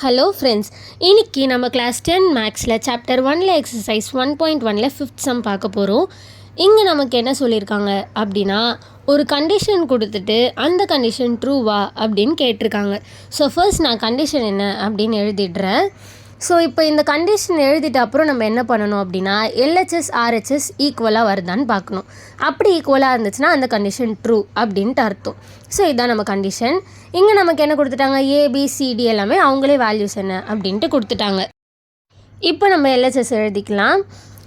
Hello friends, இன்னைக்கு நம்ம class 10 மேக்ஸில் சாப்டர் 1ல் எக்ஸசைஸ் 1.1ல் 5th சம் பார்க்க போகிறோம். இங்கே நமக்கு என்ன சொல்லியிருக்காங்க அப்படின்னா, ஒரு கண்டிஷன் கொடுத்துட்டு அந்த கண்டிஷன் ட்ரூவா அப்படின்னு கேட்டிருக்காங்க. ஸோ ஃபர்ஸ்ட் நான் கண்டிஷன் என்ன அப்படின்னு எழுதிடுறேன். ஸோ இப்போ இந்த கண்டிஷன் எழுதிட்டு அப்புறம் நம்ம என்ன பண்ணணும் அப்படின்னா, எல்ஹெச்எஸ் ஆர்ஹெச்எஸ் ஈக்குவலாக வருதான்னு பார்க்கணும். அப்படி ஈக்குவலாக இருந்துச்சுன்னா அந்த கண்டிஷன் ட்ரூ அப்படின்ட்டு அர்த்தம். ஸோ இதுதான் நம்ம கண்டிஷன். இங்கே நமக்கு என்ன கொடுத்துட்டாங்க, ஏபிசிடி எல்லாமே அவங்களே வேல்யூஸ் என்ன அப்படின்ட்டு கொடுத்துட்டாங்க. இப்போ நம்ம எல்ஹெச்எஸ் எழுதிக்கலாம்.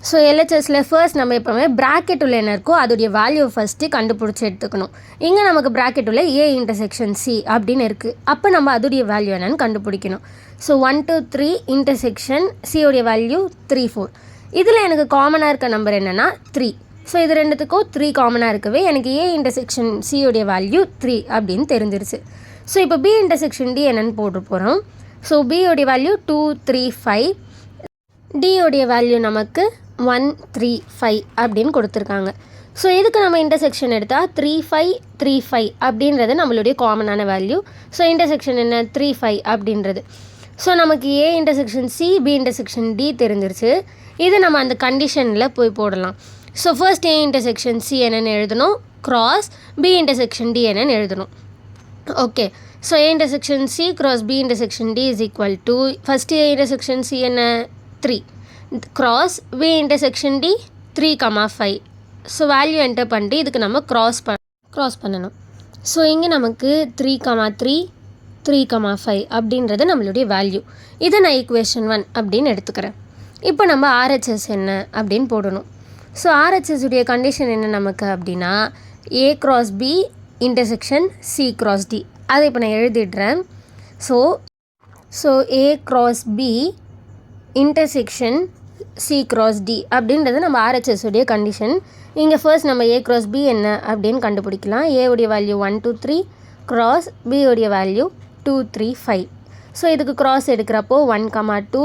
ஸோ எல்ஹெச்எஸில் ஃபர்ஸ்ட் நம்ம எப்போவுமே ப்ராக்கெட் உள்ள என்ன இருக்கோ அதோடைய வேல்யூ ஃபஸ்ட்டு கண்டுபிடிச்சி எடுத்துக்கணும். இங்கே நமக்கு ப்ராக்கெட் உள்ள ஏ இன்டர்செக்ஷன் சி அப்படின்னு இருக்குது. அப்போ நம்ம அதோடைய வேல்யூ என்னன்னு கண்டுபிடிக்கணும். ஸோ 1 2 3 இன்டர்செக்ஷன் சியோடைய வேல்யூ 3 4. இதில் எனக்கு காமனாக இருக்க நம்பர் என்னென்னா 3. ஸோ இது ரெண்டுத்துக்கும் 3 காமனாக இருக்கவே எனக்கு ஏ இன்டர்செக்ஷன் சியோடைய வேல்யூ 3 அப்படின்னு தெரிஞ்சிருச்சு. ஸோ இப்போ பி இன்டர்செக்ஷன் டி என்னென்னு போட்டு போகிறோம். ஸோ பியோடைய வேல்யூ 2 3 5, டியோடைய வேல்யூ நமக்கு 1 3 5 அப்படின்னு கொடுத்துருக்காங்க. ஸோ இதுக்கு நம்ம இன்டர்செக்ஷன் எடுத்தால் 3 5 3 5 அப்படின்றது நம்மளுடைய காமனான வேல்யூ. ஸோ இன்டர்செக்ஷன் என்ன 3 5 அப்படின்றது. ஸோ நமக்கு A intersection C B intersection D தெரிஞ்சிருச்சு. இது நம்ம அந்த கண்டிஷனில் போய் போடலாம். So first A intersection C என்னென்னு எழுதணும், கிராஸ் பி இன்டர்செக்ஷன் டி என்னென்னு எழுதணும். Okay, so A intersection C cross B intersection D is equal to first A intersection C என்ன 3 cross B intersection D 3 5. So value enter பண்ணிட்டு இதுக்கு நம்ம cross பண்ணணும். So இங்கே நமக்கு 3 3 3 5 அப்படின்றது நம்மளுடைய வேல்யூ. இதை நான் ஈக்குவேஷன் 1 அப்படின்னு எடுத்துக்கிறேன். இப்போ நம்ம ஆர்ஹெச்எஸ் என்ன அப்படின்னு போடணும். ஸோ ஆர்ஹெச்எஸ் உடைய கண்டிஷன் என்ன நமக்கு அப்படின்னா, A cross B intersection C cross D. அதை இப்போ நான் எழுதிடுறேன். So A cross B intersection C cross D அப்படின்றது நம்ம ஆர்ஹெச்எஸ் உடைய கண்டிஷன். இங்கே ஃபர்ஸ்ட் நம்ம ஏ கிராஸ் பி என்ன அப்படின்னு கண்டுபிடிக்கலாம். ஏ உடைய வேல்யூ 1 2 3 கிராஸ் பி உடைய வேல்யூ 2 3 5. ஸோ இதுக்கு கிராஸ் எடுக்கிறப்போ 1 2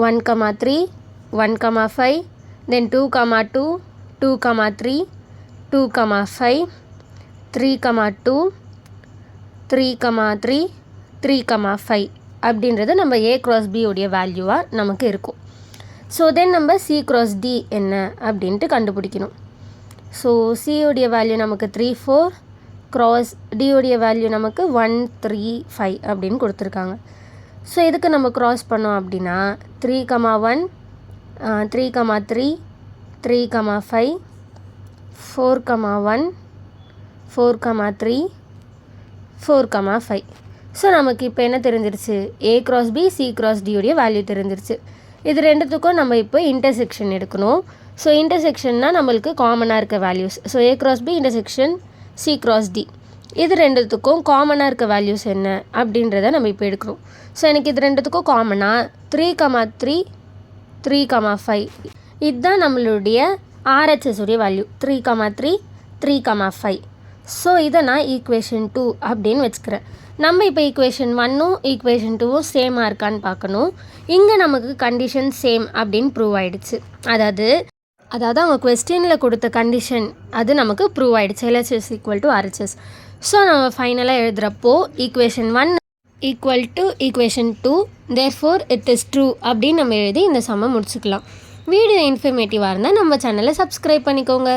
1 3 1 5 தென் 2 2 2 3 2 5 3 2 3 3 3 5 அப்படின்றது நம்ம ஏ கிராஸ் பி உடைய வேல்யூவாக நமக்கு இருக்கும். ஸோ தென் நம்ம சி கிராஸ் டி என்ன அப்படின்ட்டு கண்டுபிடிக்கணும். ஸோ சியோடைய வேல்யூ நமக்கு 3 4 கிராஸ் டியோடைய வேல்யூ நமக்கு 1 3 5 அப்படின்னு கொடுத்துருக்காங்க. ஸோ இதுக்கு நம்ம க்ராஸ் பண்ணோம் அப்படின்னா 3 1 3 3 3 5 4 1 4 3 4 5. ஸோ நமக்கு இப்போ என்ன தெரிஞ்சிருச்சு, A cross B C cross டியோடைய வேல்யூ தெரிஞ்சிருச்சு. இது ரெண்டுத்துக்கும் நம்ம இப்போ இன்டர்செக்ஷன் எடுக்கணும். ஸோ இன்டர்செக்ஷன்னா நம்மளுக்கு காமனாக இருக்க values. So A cross B intersection C cross D, இது ரெண்டுத்துக்கும் காமனாக இருக்க வேல்யூஸ் என்ன அப்படின்றத நம்ம இப்போ எடுக்கிறோம். ஸோ எனக்கு இது ரெண்டுத்துக்கும் காமனாக 3 3 3 5. இதுதான் நம்மளுடைய ஆர்ஹெச்எஸ் உடைய வேல்யூ 3 3 3 5. ஸோ இதை நான் ஈக்குவேஷன் 2 அப்படின்னு வச்சுக்கிறேன். நம்ம இப்போ ஈக்குவேஷன் 1ம் ஈக்குவேஷன் 2ம் சேமாக இருக்கான்னு பார்க்கணும். இங்கே நமக்கு கண்டிஷன் சேம் அப்படின்னு ப்ரூவ் ஆகிடுச்சு. அதாவது அவங்க கொஸ்டினில் கொடுத்த கண்டிஷன் அது நமக்கு ப்ரூவ் ஆகிடுச்சு, LHS equal to RHS. So நம்ம ஃபைனலாக எழுதுகிறப்போ equation 1 equal to equation 2 therefore it is true அப்படின்னு நம்ம எழுதி இந்த சம்மை முடிச்சுக்கலாம். வீடியோ இன்ஃபர்மேட்டிவாக இருந்தால் நம்ம சேனலை சப்ஸ்கிரைப் பண்ணிக்கோங்க.